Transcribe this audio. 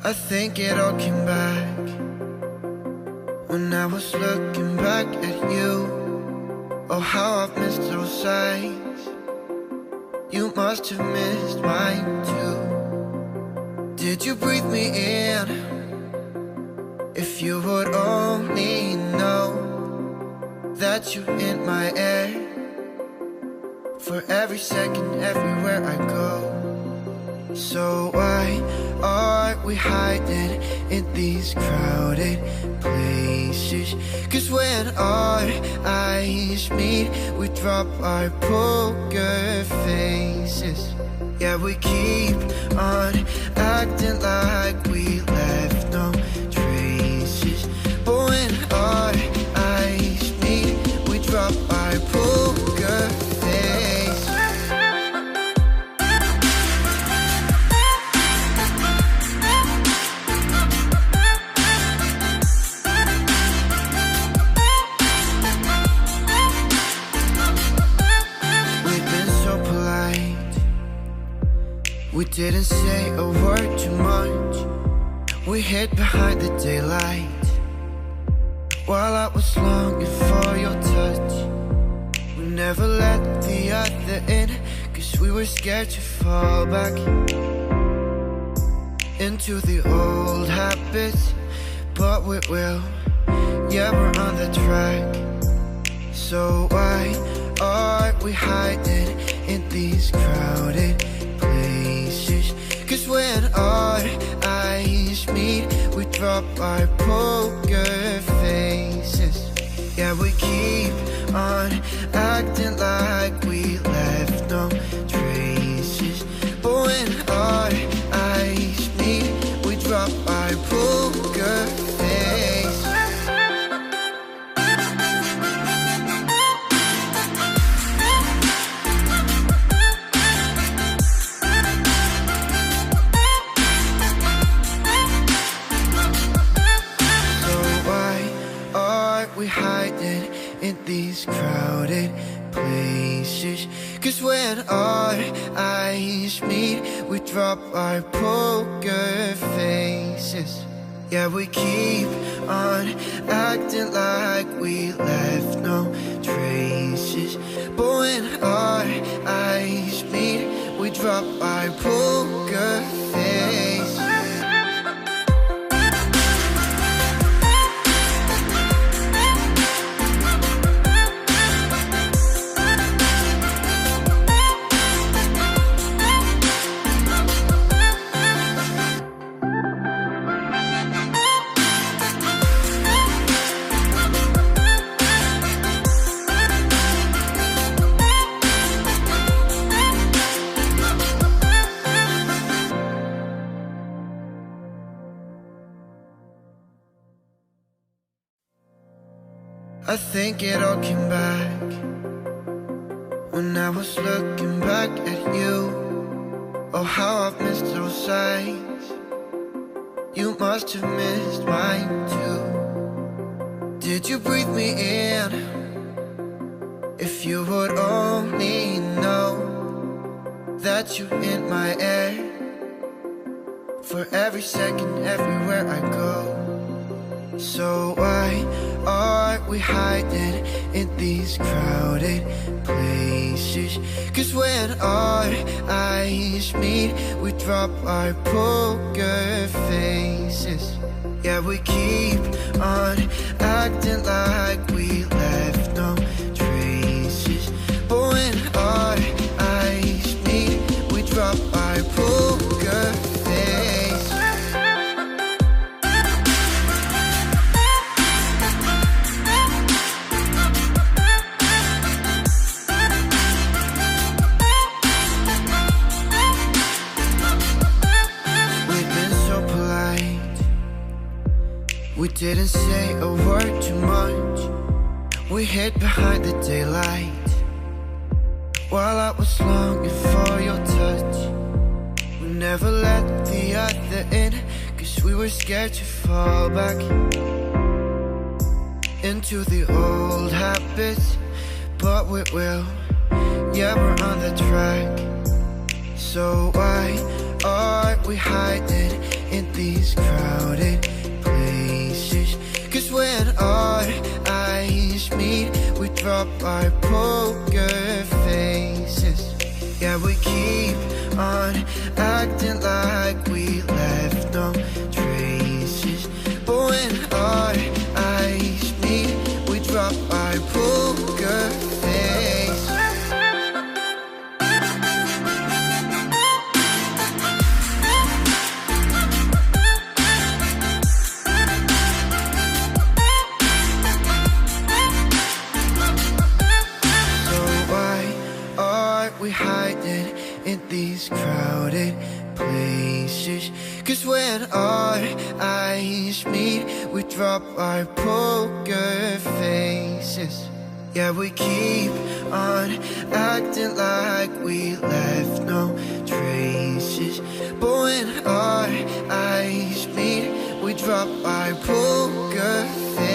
I think it all came back when I was looking back at you. Oh, how I've missed those sights. You must have missed mine too. Did you breathe me in? If you would only know that you're in my air, for every second, everywhere I go. So why are we hiding in these crowded places? 'Cause when our eyes meet, we drop our poker faces. Yeah, we keep on acting like we left no traces. But when our eyes meet, we drop our poker face. We've been so polite, we didn't say a word too much. We hid behind the daylight while I was longing for your touch. We never let the other in, 'cause we were scared to fall back into the old habits. But we will, yeah, we're on the track. So why are we hiding in these crowded places? 'Cause when our eyes meet, we drop our poker faces. Yeah, we keep on acting like we left no traces. But when our eyes meet, we drop our poker face. We hiding in these crowded places. 'Cause when our eyes meet, we drop our poker faces. Yeah, we keep on acting like we left no traces. But when our eyes meet, we drop our poker face. I think it all came back when I was looking back at you. Oh, how I've missed those sights. You must have missed mine too. Did you breathe me in? If you would only know that you're in my air, for every second, everywhere I go. So why are we hiding in these crowded places? 'Cause when our eyes meet, we drop our poker faces. Yeah, we keep on acting like we left no traces. But when our eyes meet, we drop our poker face. We didn't say a word too much. We hid behind the daylight while I was longing for your touch. We never let the other in, 'cause we were scared to fall back into the old habits. But we will, yeah, we're on the track. So why are we hiding in these crowded places. 'Cause when our eyes meet, we drop our poker faces. Yeah, we keep on acting like we left no traces. But when our eyes meet, we drop our poker face. So why are we hiding in these crowded places? 'Cause when our eyes meet, we drop our poker faces. Yeah, we keep on acting like we left no traces. But when our eyes meet, we drop our poker faces.